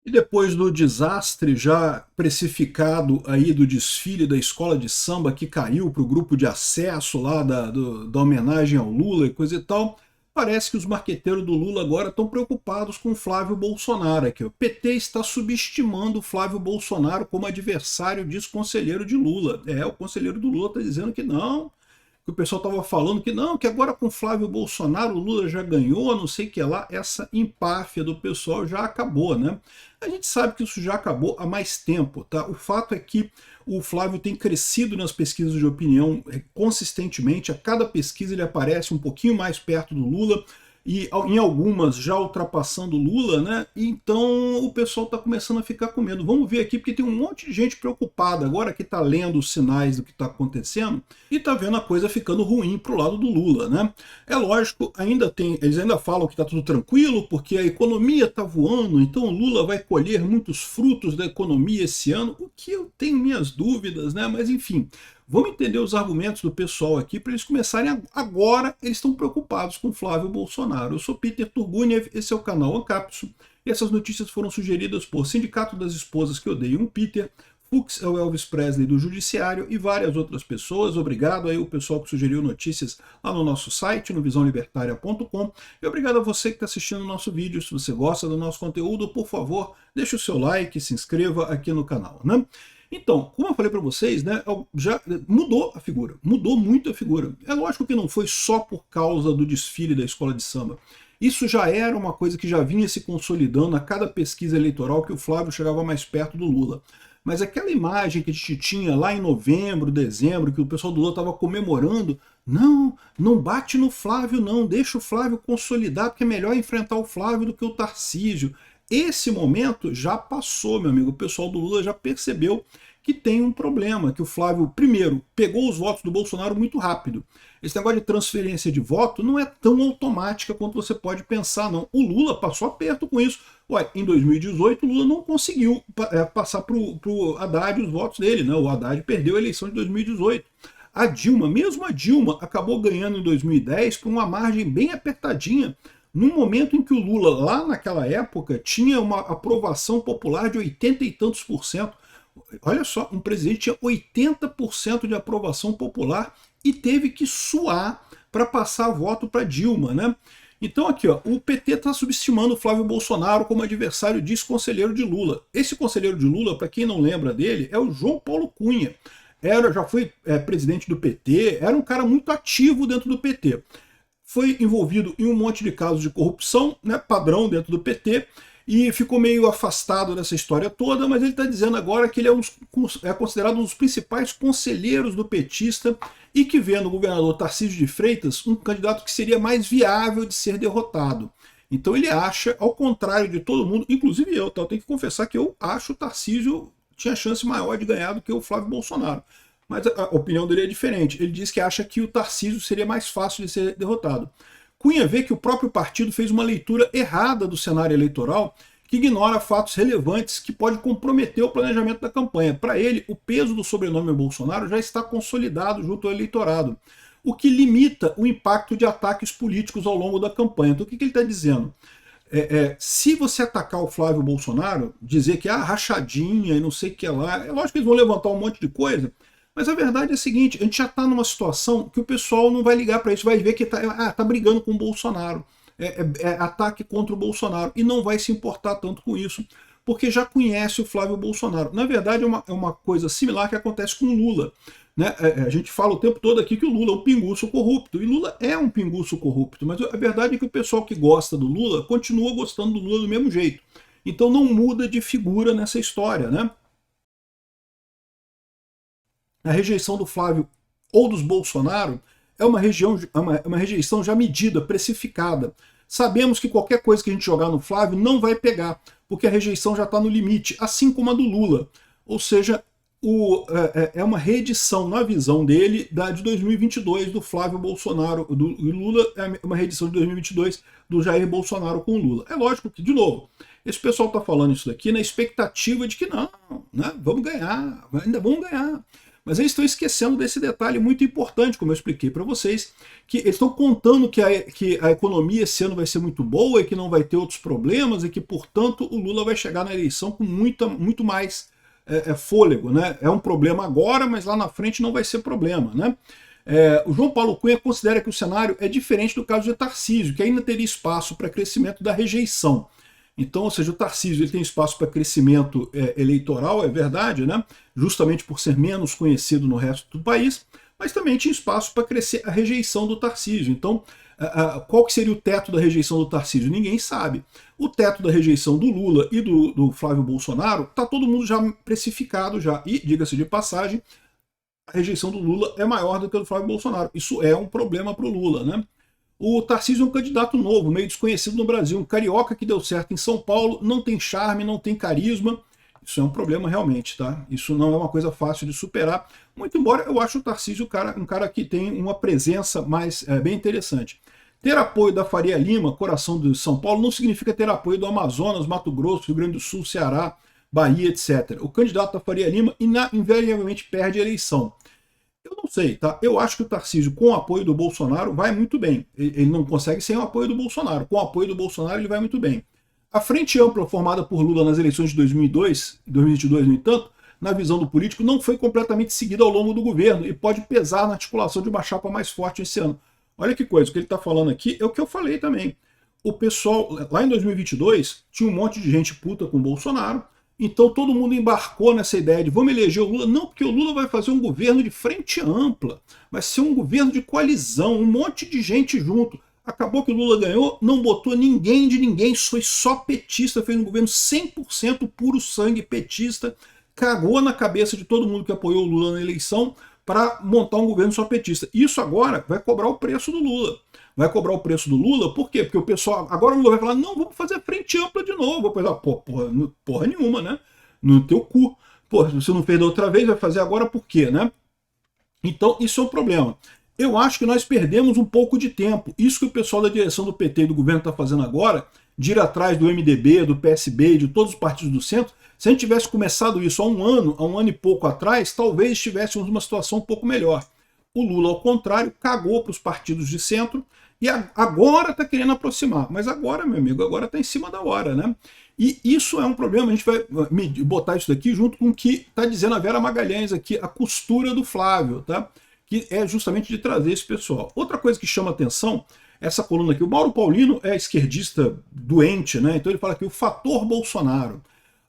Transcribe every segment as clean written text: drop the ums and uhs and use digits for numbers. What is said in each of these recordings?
E depois do desastre já precificado aí do desfile da escola de samba que caiu para o grupo de acesso lá da homenagem ao Lula e coisa e tal, parece que os marqueteiros do Lula agora estão preocupados com o Flávio Bolsonaro aqui. O PT está subestimando o Flávio Bolsonaro como adversário, diz conselheiro de Lula. O conselheiro do Lula está dizendo que não, que o pessoal estava falando que não, que agora com Flávio Bolsonaro o Lula já ganhou, não sei o que lá, essa empáfia do pessoal já acabou, né? A gente sabe que isso já acabou há mais tempo, tá? O fato é que o Flávio tem crescido nas pesquisas de opinião consistentemente, a cada pesquisa ele aparece um pouquinho mais perto do Lula, e em algumas já ultrapassando o Lula, né? Então o pessoal está começando a ficar com medo. Vamos ver aqui, porque tem um monte de gente preocupada agora que está lendo os sinais do que está acontecendo e está vendo a coisa ficando ruim para o lado do Lula, né? É lógico, eles ainda falam que está tudo tranquilo, porque a economia está voando, então o Lula vai colher muitos frutos da economia esse ano, o que eu tenho minhas dúvidas, né? Mas enfim, vamos entender os argumentos do pessoal aqui para eles começarem agora. Eles estão preocupados com Flávio Bolsonaro. Eu sou Peter Turguniev, esse é o canal Ancapsu, e essas notícias foram sugeridas por Sindicato das Esposas que Odeiam Peter, Fux é o Elvis Presley do Judiciário e várias outras pessoas. Obrigado aí o pessoal que sugeriu notícias lá no nosso site, no visãolibertaria.com, e obrigado a você que está assistindo o nosso vídeo. Se você gosta do nosso conteúdo, por favor, deixe o seu like, se inscreva aqui no canal, né? Então, como eu falei para vocês, né, já mudou a figura, mudou muito a figura. É lógico que não foi só por causa do desfile da escola de samba. Isso já era uma coisa que já vinha se consolidando a cada pesquisa eleitoral que o Flávio chegava mais perto do Lula. Mas aquela imagem que a gente tinha lá em novembro, dezembro, que o pessoal do Lula estava comemorando, não, não bate no Flávio não, deixa o Flávio consolidar, porque é melhor enfrentar o Flávio do que o Tarcísio. Esse momento já passou, meu amigo. O pessoal do Lula já percebeu que tem um problema, que o Flávio, primeiro, pegou os votos do Bolsonaro muito rápido. Esse negócio de transferência de voto não é tão automática quanto você pode pensar, não. O Lula passou aperto com isso. Ué, em 2018, o Lula não conseguiu passar para o Haddad os votos dele, né? O Haddad perdeu a eleição de 2018. A Dilma, mesmo a Dilma, acabou ganhando em 2010 por uma margem bem apertadinha, num momento em que o Lula, lá naquela época, tinha uma aprovação popular de 80 e tantos por cento. Olha só, um presidente tinha 80% de aprovação popular e teve que suar para passar voto para Dilma, né? Então aqui, ó, o PT está subestimando o Flávio Bolsonaro como adversário, diz conselheiro de Lula. Esse conselheiro de Lula, para quem não lembra dele, é o João Paulo Cunha. Já foi presidente do PT, era um cara muito ativo dentro do PT. Foi envolvido em um monte de casos de corrupção, né, padrão dentro do PT, e ficou meio afastado dessa história toda, mas ele está dizendo agora que ele é considerado um dos principais conselheiros do petista e que vê no governador Tarcísio de Freitas um candidato que seria mais viável de ser derrotado. Então ele acha, ao contrário de todo mundo, inclusive eu tenho que confessar que eu acho o Tarcísio tinha chance maior de ganhar do que o Flávio Bolsonaro. Mas a opinião dele é diferente. Ele diz que acha que o Tarcísio seria mais fácil de ser derrotado. Cunha vê que o próprio partido fez uma leitura errada do cenário eleitoral que ignora fatos relevantes que pode comprometer o planejamento da campanha. Para ele, o peso do sobrenome Bolsonaro já está consolidado junto ao eleitorado, o que limita o impacto de ataques políticos ao longo da campanha. Então o que ele está dizendo? Se você atacar o Flávio Bolsonaro, dizer que rachadinha e não sei o que lá, é lógico que eles vão levantar um monte de coisa, mas a verdade é a seguinte, a gente já está numa situação que o pessoal não vai ligar para isso, vai ver que tá brigando com o Bolsonaro, ataque contra o Bolsonaro, e não vai se importar tanto com isso, porque já conhece o Flávio Bolsonaro. Na verdade, é uma coisa similar que acontece com o Lula. Né? A gente fala o tempo todo aqui que o Lula é um pinguço corrupto, e Lula é um pinguço corrupto, mas a verdade é que o pessoal que gosta do Lula continua gostando do Lula do mesmo jeito. Então não muda de figura nessa história, né? A rejeição do Flávio ou dos Bolsonaro é uma rejeição já medida, precificada. Sabemos que qualquer coisa que a gente jogar no Flávio não vai pegar, porque a rejeição já está no limite, assim como a do Lula. Ou seja, é uma reedição, na visão dele, de 2022 do Flávio Bolsonaro. Do Lula é uma reedição de 2022 do Jair Bolsonaro com o Lula. É lógico que, de novo, esse pessoal está falando isso daqui na expectativa de que não, né, vamos ganhar, ainda vamos ganhar. Mas eles estão esquecendo desse detalhe muito importante, como eu expliquei para vocês, que eles estão contando que a economia esse ano vai ser muito boa e que não vai ter outros problemas e que, portanto, o Lula vai chegar na eleição com muito mais fôlego, né? É um problema agora, mas lá na frente não vai ser problema, né? O João Paulo Cunha considera que o cenário é diferente do caso de Tarcísio, que ainda teria espaço para crescimento da rejeição. Então, ou seja, o Tarcísio ele tem espaço para crescimento eleitoral, é verdade, né? Justamente por ser menos conhecido no resto do país, mas também tinha espaço para crescer a rejeição do Tarcísio. Então, qual que seria o teto da rejeição do Tarcísio? Ninguém sabe. O teto da rejeição do Lula e do Flávio Bolsonaro está todo mundo já precificado já. E, diga-se de passagem, a rejeição do Lula é maior do que a do Flávio Bolsonaro. Isso é um problema para o Lula, né? O Tarcísio é um candidato novo, meio desconhecido no Brasil, um carioca que deu certo em São Paulo, não tem charme, não tem carisma. Isso é um problema realmente, tá? Isso não é uma coisa fácil de superar, muito embora eu ache o Tarcísio um cara que tem uma presença bem interessante. Ter apoio da Faria Lima, coração de São Paulo, não significa ter apoio do Amazonas, Mato Grosso, Rio Grande do Sul, Ceará, Bahia, etc. O candidato da Faria Lima invariavelmente perde a eleição. Eu não sei, tá? Eu acho que o Tarcísio, com o apoio do Bolsonaro, vai muito bem. Ele não consegue sem o apoio do Bolsonaro. Com o apoio do Bolsonaro, ele vai muito bem. A frente ampla formada por Lula nas eleições de 2022, no entanto, na visão do político, não foi completamente seguida ao longo do governo e pode pesar na articulação de uma chapa mais forte esse ano. Olha que coisa, o que ele está falando aqui é o que eu falei também. O pessoal, lá em 2022, tinha um monte de gente puta com o Bolsonaro, então todo mundo embarcou nessa ideia de vamos eleger o Lula. Não, porque o Lula vai fazer um governo de frente ampla, vai ser um governo de coalizão, um monte de gente junto. Acabou que o Lula ganhou, não botou ninguém de ninguém, foi só petista, fez um governo 100% puro sangue petista, cagou na cabeça de todo mundo que apoiou o Lula na eleição para montar um governo só petista. Isso agora vai cobrar o preço do Lula. Vai cobrar o preço do Lula, por quê? Porque o pessoal, agora o Lula vai falar, não, vamos fazer frente ampla de novo. Eu vou falar, porra nenhuma, né? No teu cu. Pô, se você não fez da outra vez, vai fazer agora por quê, né? Então, isso é um problema. Eu acho que nós perdemos um pouco de tempo. Isso que o pessoal da direção do PT e do governo está fazendo agora, de ir atrás do MDB, do PSB e de todos os partidos do centro, se a gente tivesse começado isso há um ano e pouco atrás, talvez estivéssemos numa situação um pouco melhor. O Lula, ao contrário, cagou para os partidos de centro e agora está querendo aproximar. Mas agora, meu amigo, agora está em cima da hora, né? E isso é um problema, a gente vai botar isso daqui junto com o que está dizendo a Vera Magalhães aqui, a costura do Flávio, tá? Que é justamente de trazer esse pessoal. Outra coisa que chama atenção, essa coluna aqui, o Mauro Paulino é esquerdista doente, né? Então ele fala aqui, o fator Bolsonaro.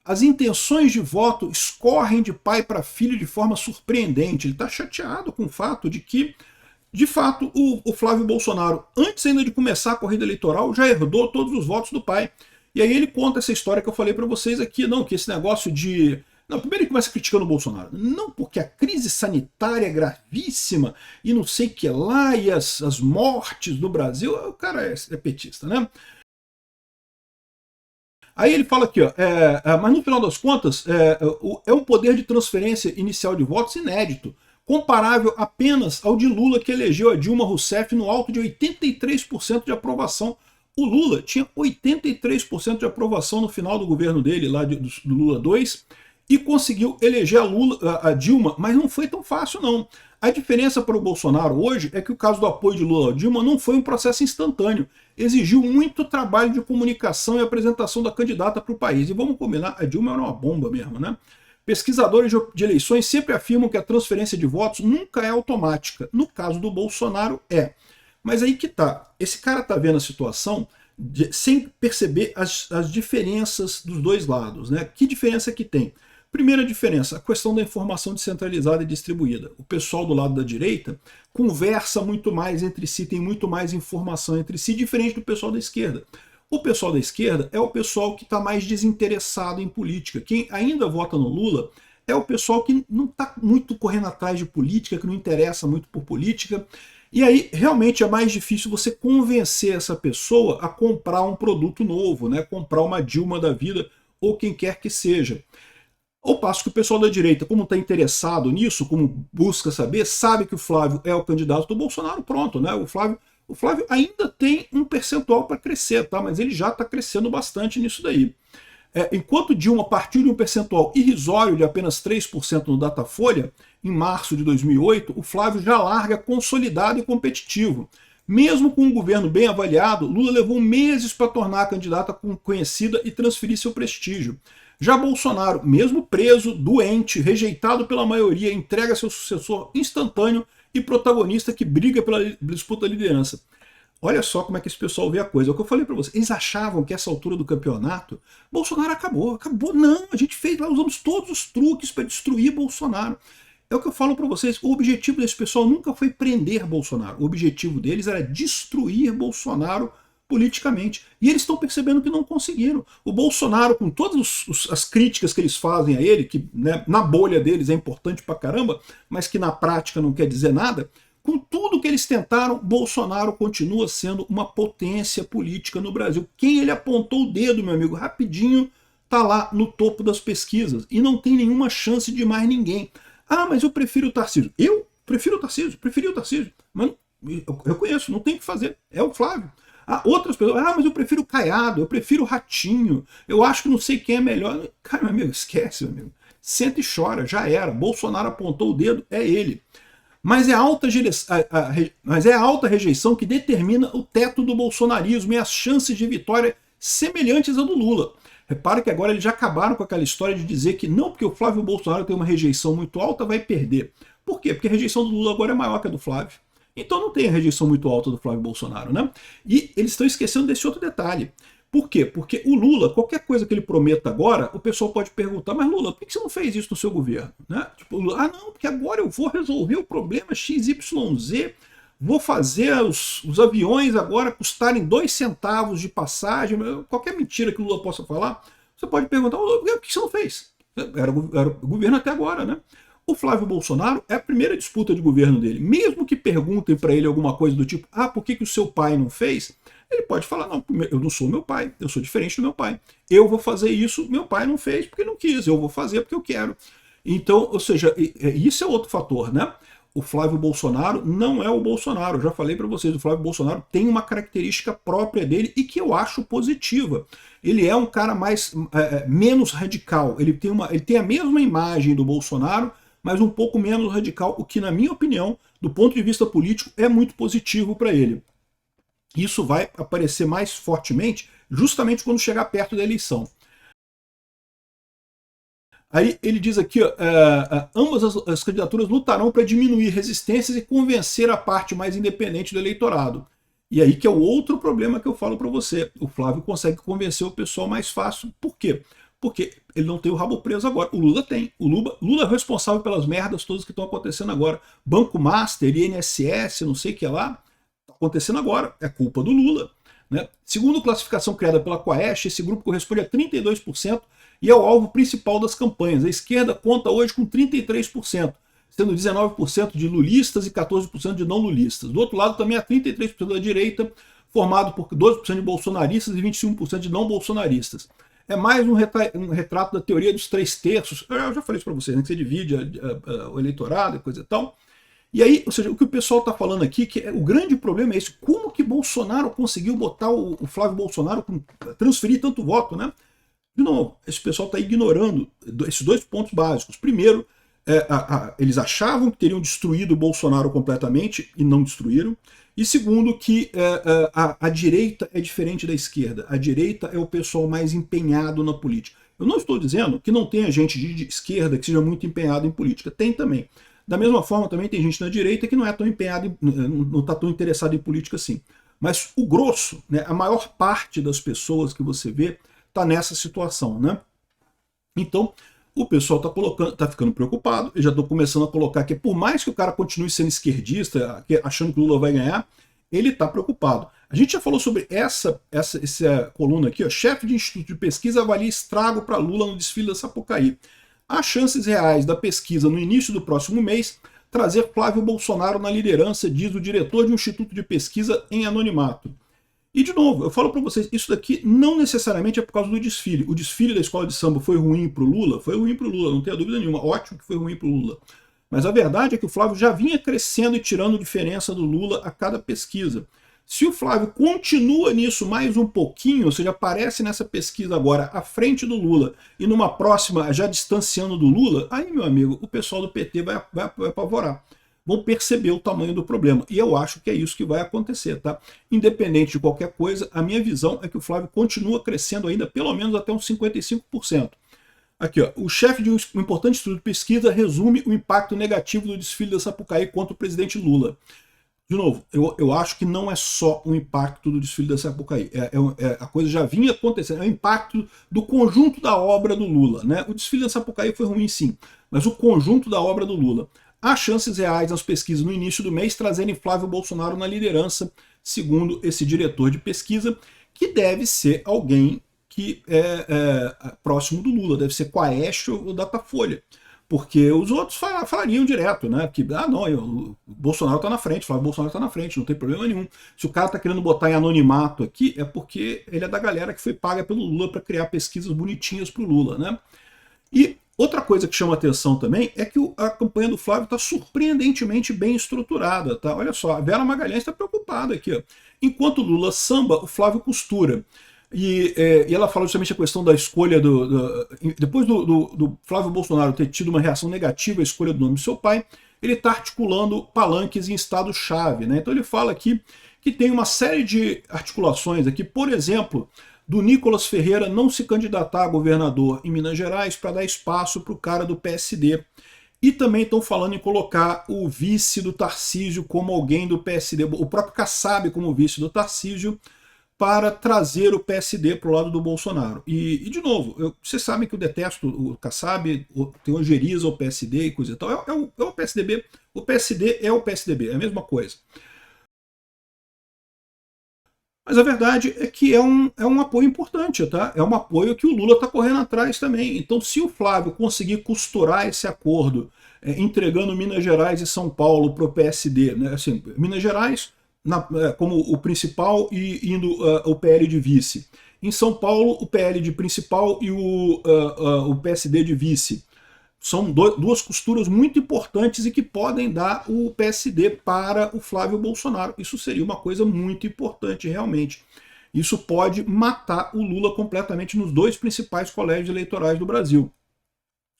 As intenções de voto escorrem de pai para filho de forma surpreendente. Ele está chateado com o fato de que, de fato, o Flávio Bolsonaro, antes ainda de começar a corrida eleitoral, já herdou todos os votos do pai. E aí ele conta essa história que eu falei para vocês aqui, não, que esse negócio de... Não, primeiro ele começa criticando o Bolsonaro. Não, porque a crise sanitária é gravíssima e não sei o que lá, e as mortes no Brasil, o cara é petista, né? Aí ele fala aqui, ó, mas no final das contas, é um poder de transferência inicial de votos inédito, comparável apenas ao de Lula, que elegeu a Dilma Rousseff no alto de 83% de aprovação. O Lula tinha 83% de aprovação no final do governo dele, lá do Lula 2, e conseguiu eleger a Dilma, mas não foi tão fácil não. A diferença para o Bolsonaro hoje é que o caso do apoio de Lula à Dilma não foi um processo instantâneo. Exigiu muito trabalho de comunicação e apresentação da candidata para o país. E vamos combinar, a Dilma era uma bomba mesmo, né? Pesquisadores de eleições sempre afirmam que a transferência de votos nunca é automática. No caso do Bolsonaro, é. Mas aí que tá. Esse cara tá vendo a situação sem perceber as diferenças dos dois lados, né? Que diferença que tem? Primeira diferença, a questão da informação descentralizada e distribuída. O pessoal do lado da direita conversa muito mais entre si, tem muito mais informação entre si, diferente do pessoal da esquerda. O pessoal da esquerda é o pessoal que está mais desinteressado em política. Quem ainda vota no Lula é o pessoal que não está muito correndo atrás de política, que não interessa muito por política. E aí, realmente, é mais difícil você convencer essa pessoa a comprar um produto novo, né? Comprar uma Dilma da vida, ou quem quer que seja. Ao passo que o pessoal da direita, como está interessado nisso, como busca saber, sabe que o Flávio é o candidato do Bolsonaro, pronto, né? O Flávio ainda tem um percentual para crescer, tá? Mas ele já está crescendo bastante nisso daí. Enquanto Dilma partiu de um percentual irrisório de apenas 3% no Datafolha, em março de 2008, o Flávio já larga consolidado e competitivo. Mesmo com um governo bem avaliado, Lula levou meses para tornar a candidata conhecida e transferir seu prestígio. Já Bolsonaro, mesmo preso, doente, rejeitado pela maioria, entrega seu sucessor instantâneo e protagonista que briga pela disputa da liderança. Olha só como é que esse pessoal vê a coisa. É o que eu falei para vocês. Eles achavam que essa altura do campeonato, Bolsonaro acabou. Acabou. Não, a gente fez lá, usamos todos os truques para destruir Bolsonaro. É o que eu falo para vocês. O objetivo desse pessoal nunca foi prender Bolsonaro. O objetivo deles era destruir Bolsonaro politicamente. E eles estão percebendo que não conseguiram. O Bolsonaro, com todas as críticas que eles fazem a ele, que, né, na bolha deles é importante pra caramba, mas que na prática não quer dizer nada, com tudo que eles tentaram, Bolsonaro continua sendo uma potência política no Brasil. Quem ele apontou o dedo, meu amigo, rapidinho, tá lá no topo das pesquisas. E não tem nenhuma chance de mais ninguém. Ah, mas eu prefiro o Tarcísio. Eu prefiro o Tarcísio, preferi o Tarcísio. Mas eu conheço, não tem o que fazer. É o Flávio. Outras pessoas, mas eu prefiro o Caiado, eu prefiro o Ratinho, eu acho que não sei quem é melhor. Cara, meu amigo, esquece, meu amigo. Senta e chora, já era. Bolsonaro apontou o dedo, é ele. Mas é a alta rejeição que determina o teto do bolsonarismo e as chances de vitória semelhantes à do Lula. Repara que agora eles já acabaram com aquela história de dizer que não, porque o Flávio Bolsonaro tem uma rejeição muito alta, vai perder. Por quê? Porque a rejeição do Lula agora é maior que a do Flávio. Então não tem a rejeição muito alta do Flávio Bolsonaro, né? E eles estão esquecendo desse outro detalhe. Por quê? Porque o Lula, qualquer coisa que ele prometa agora, o pessoal pode perguntar, mas Lula, por que você não fez isso no seu governo? Né? Tipo, não, porque agora eu vou resolver o problema XYZ, vou fazer os aviões agora custarem 2 centavos de passagem, qualquer mentira que o Lula possa falar, você pode perguntar, Lula, por que você não fez? Era o governo até agora, né? O Flávio Bolsonaro é a primeira disputa de governo dele. Mesmo que perguntem para ele alguma coisa do tipo, por que o seu pai não fez? Ele pode falar, não, eu não sou meu pai, eu sou diferente do meu pai. Eu vou fazer isso, meu pai não fez porque não quis, eu vou fazer porque eu quero. Então, ou seja, isso é outro fator, né? O Flávio Bolsonaro não é o Bolsonaro. Eu já falei para vocês, o Flávio Bolsonaro tem uma característica própria dele e que eu acho positiva. Ele é um cara menos radical. Ele tem a mesma imagem do Bolsonaro, mas um pouco menos radical, o que, na minha opinião, do ponto de vista político, é muito positivo para ele. Isso vai aparecer mais fortemente justamente quando chegar perto da eleição. Aí ele diz aqui, ambas as candidaturas lutarão para diminuir resistências e convencer a parte mais independente do eleitorado. E aí que é o outro problema que eu falo para você. O Flávio consegue convencer o pessoal mais fácil. Por quê? Porque ele não tem o rabo preso agora. O Lula tem. O Lula é responsável pelas merdas todas que estão acontecendo agora. Banco Master, INSS, não sei o que lá. Está acontecendo agora. É culpa do Lula. Né? Segundo classificação criada pela Quaest, esse grupo corresponde a 32% e é o alvo principal das campanhas. A esquerda conta hoje com 33%, sendo 19% de lulistas e 14% de não lulistas. Do outro lado também há 33% da direita, formado por 12% de bolsonaristas e 21% de não bolsonaristas. É mais um retrato da teoria dos 3/3. Eu já falei isso para vocês, né, que você divide o eleitorado e coisa e tal. E aí, ou seja, o que o pessoal está falando aqui, que o grande problema é esse. Como que Bolsonaro conseguiu botar o Flávio Bolsonaro, transferir tanto voto, né? De novo, esse pessoal está ignorando esses 2 pontos básicos. Primeiro, eles achavam que teriam destruído o Bolsonaro completamente e não destruíram. E segundo, que a direita é diferente da esquerda. A direita é o pessoal mais empenhado na política. Eu não estou dizendo que não tenha gente de esquerda que seja muito empenhado em política. Tem também. Da mesma forma, também tem gente na direita que não é tão empenhado, não está tão interessado em política assim. Mas o grosso, né, a maior parte das pessoas que você vê está nessa situação, né? Então, o pessoal está ficando preocupado. Eu já estou começando a colocar que, por mais que o cara continue sendo esquerdista, achando que o Lula vai ganhar, ele está preocupado. A gente já falou sobre essa coluna aqui, ó, chefe de instituto de pesquisa avalia estrago para Lula no desfile da Sapucaí. Há chances reais da pesquisa no início do próximo mês trazer Flávio Bolsonaro na liderança, diz o diretor de um instituto de pesquisa em anonimato. E, de novo, eu falo para vocês, isso daqui não necessariamente é por causa do desfile. O desfile da escola de samba foi ruim para o Lula? Foi ruim para o Lula, não tenho dúvida nenhuma. Ótimo que foi ruim para o Lula. Mas a verdade é que o Flávio já vinha crescendo e tirando diferença do Lula a cada pesquisa. Se o Flávio continua nisso mais um pouquinho, ou seja, aparece nessa pesquisa agora à frente do Lula e numa próxima já distanciando do Lula, aí, meu amigo, o pessoal do PT vai apavorar. Vão perceber o tamanho do problema. E eu acho que é isso que vai acontecer, tá? Independente de qualquer coisa, a minha visão é que o Flávio continua crescendo ainda pelo menos até uns 55%. Aqui, ó, o chefe de um importante estudo de pesquisa resume o impacto negativo do desfile da Sapucaí contra o presidente Lula. De novo, eu acho que não é só o impacto do desfile da Sapucaí. A coisa já vinha acontecendo. É o impacto do conjunto da obra do Lula, né? O desfile da Sapucaí foi ruim, sim, mas o conjunto da obra do Lula. Há chances reais nas pesquisas no início do mês trazerem Flávio Bolsonaro na liderança, segundo esse diretor de pesquisa, que deve ser alguém que é próximo do Lula, deve ser Quaest ou Datafolha. Porque os outros falariam direto, né? Que, não, o Bolsonaro está na frente, Flávio Bolsonaro está na frente, não tem problema nenhum. Se o cara está querendo botar em anonimato aqui, é porque ele é da galera que foi paga pelo Lula para criar pesquisas bonitinhas para o Lula, né? E outra coisa que chama atenção também é que a campanha do Flávio está surpreendentemente bem estruturada, tá? Olha só, a Vera Magalhães está preocupada aqui, ó. Enquanto o Lula samba, o Flávio costura. E ela fala justamente a questão da escolha depois do Flávio Bolsonaro ter tido uma reação negativa à escolha do nome do seu pai, ele está articulando palanques em estado-chave, né? Então ele fala aqui que tem uma série de articulações aqui, por exemplo, do Nicolas Ferreira não se candidatar a governador em Minas Gerais para dar espaço para o cara do PSD. E também estão falando em colocar o vice do Tarcísio como alguém do PSD, o próprio Kassab como vice do Tarcísio, para trazer o PSD para o lado do Bolsonaro. E de novo, vocês sabem que eu detesto o Kassab, tem ojeriza o PSD e coisa e tal. É o PSDB, o PSD é o PSDB, é a mesma coisa. Mas a verdade é que é um apoio importante, tá? É um apoio que o Lula está correndo atrás também. Então, se o Flávio conseguir costurar esse acordo, entregando Minas Gerais e São Paulo para o PSD, né? Assim, Minas Gerais como o principal e indo o PL de vice. Em São Paulo, o PL de principal e o PSD de vice. São duas costuras muito importantes e que podem dar o PSD para o Flávio Bolsonaro. Isso seria uma coisa muito importante, realmente. Isso pode matar o Lula completamente nos dois principais colégios eleitorais do Brasil.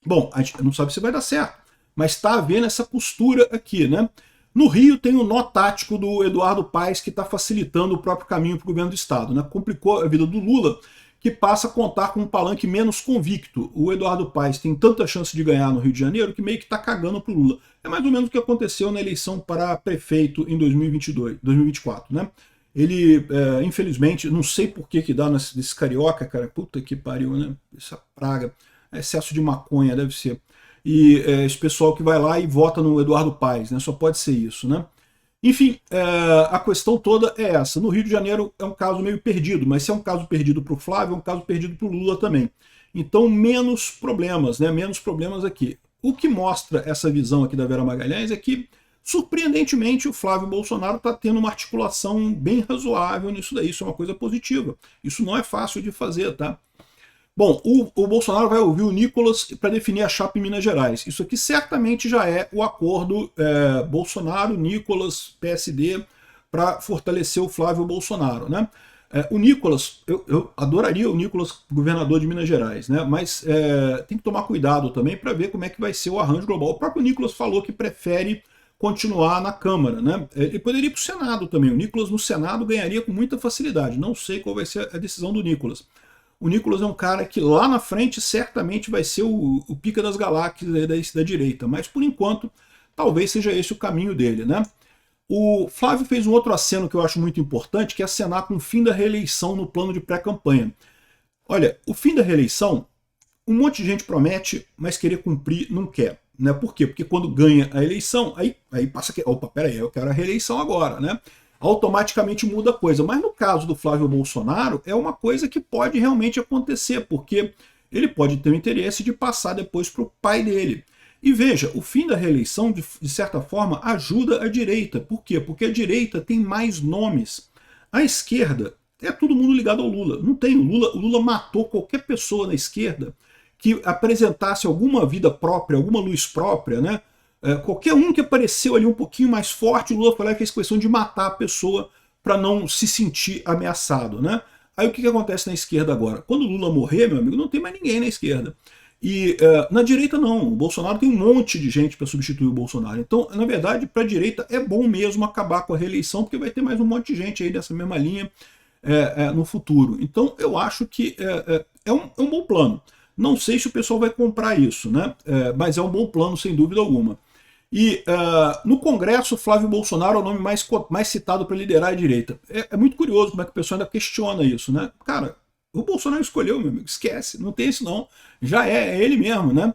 Bom, a gente não sabe se vai dar certo, mas está havendo essa costura aqui, né? No Rio tem o nó tático do Eduardo Paes, que está facilitando o próprio caminho para o governo do Estado, né? Complicou a vida do Lula, que passa a contar com um palanque menos convicto. O Eduardo Paes tem tanta chance de ganhar no Rio de Janeiro que meio que está cagando para o Lula. É mais ou menos o que aconteceu na eleição para prefeito em 2024, né? Ele, infelizmente, não sei por que dá nesse carioca, cara, puta que pariu, né? Essa praga, excesso de maconha, deve ser. E esse pessoal que vai lá e vota no Eduardo Paes, né? Só pode ser isso, né? Enfim, a questão toda é essa. No Rio de Janeiro é um caso meio perdido, mas se é um caso perdido para o Flávio, é um caso perdido para o Lula também. Então, menos problemas, né? Menos problemas aqui. O que mostra essa visão aqui da Vera Magalhães é que, surpreendentemente, o Flávio Bolsonaro está tendo uma articulação bem razoável nisso daí. Isso é uma coisa positiva. Isso não é fácil de fazer, tá? Bom, o Bolsonaro vai ouvir o Nicolas para definir a chapa em Minas Gerais. Isso aqui certamente já é o acordo Bolsonaro, Nicolas, PSD, para fortalecer o Flávio Bolsonaro, né? O Nicolas, eu adoraria o Nicolas governador de Minas Gerais, né? Mas tem que tomar cuidado também para ver como é que vai ser o arranjo global. O próprio Nicolas falou que prefere continuar na Câmara, né? Ele poderia ir para o Senado também. O Nicolas no Senado ganharia com muita facilidade. Não sei qual vai ser a decisão do Nicolas. O Nicolas é um cara que lá na frente certamente vai ser o pica das galáxias da direita, mas por enquanto talvez seja esse o caminho dele, né? O Flávio fez um outro aceno que eu acho muito importante, que é acenar com o fim da reeleição no plano de pré-campanha. Olha, o fim da reeleição, um monte de gente promete, mas querer cumprir não quer. Né? Por quê? Porque quando ganha a eleição, aí passa que, opa, peraí, eu quero a reeleição agora, né? Automaticamente muda a coisa. Mas no caso do Flávio Bolsonaro, é uma coisa que pode realmente acontecer, porque ele pode ter o interesse de passar depois para o pai dele. E veja, o fim da reeleição, de certa forma, ajuda a direita. Por quê? Porque a direita tem mais nomes. A esquerda é todo mundo ligado ao Lula. Não tem. O Lula matou qualquer pessoa na esquerda que apresentasse alguma vida própria, alguma luz própria, né? Qualquer um que apareceu ali um pouquinho mais forte, o Lula foi lá e fez questão de matar a pessoa para não se sentir ameaçado, né? Aí o que acontece na esquerda agora? Quando o Lula morrer, meu amigo, não tem mais ninguém na esquerda. E na direita não, o Bolsonaro tem um monte de gente para substituir o Bolsonaro. Então, na verdade, para a direita é bom mesmo acabar com a reeleição, porque vai ter mais um monte de gente aí dessa mesma linha no futuro. Então, eu acho que é um bom plano. Não sei se o pessoal vai comprar isso, né? Mas é um bom plano, sem dúvida alguma. E no Congresso, Flávio Bolsonaro é o nome mais citado para liderar a direita. É muito curioso como é que o pessoal ainda questiona isso, né? Cara, o Bolsonaro escolheu, meu amigo, esquece, não tem isso não. Já é ele mesmo, né?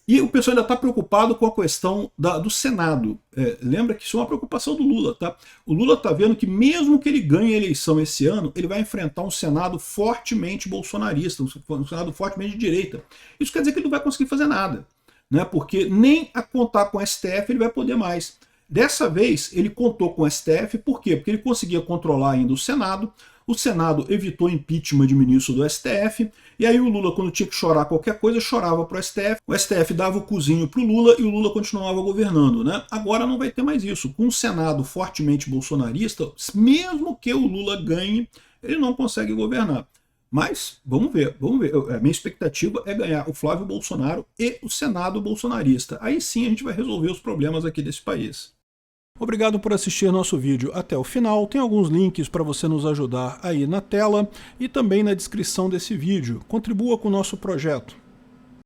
E o pessoal ainda está preocupado com a questão do Senado. Lembra que isso é uma preocupação do Lula, tá? O Lula está vendo que mesmo que ele ganhe a eleição esse ano, ele vai enfrentar um Senado fortemente bolsonarista, um Senado fortemente de direita. Isso quer dizer que ele não vai conseguir fazer nada, né? Porque nem a contar com o STF ele vai poder mais. Dessa vez ele contou com o STF, por quê? Porque ele conseguia controlar ainda o Senado evitou impeachment de ministro do STF, e aí o Lula, quando tinha que chorar qualquer coisa, chorava para o STF dava o cozinho para o Lula e o Lula continuava governando, né? Agora não vai ter mais isso. Com um Senado fortemente bolsonarista, mesmo que o Lula ganhe, ele não consegue governar. Mas vamos ver, vamos ver. A minha expectativa é ganhar o Flávio Bolsonaro e o Senado bolsonarista. Aí sim a gente vai resolver os problemas aqui desse país. Obrigado por assistir nosso vídeo até o final. Tem alguns links para você nos ajudar aí na tela e também na descrição desse vídeo. Contribua com o nosso projeto.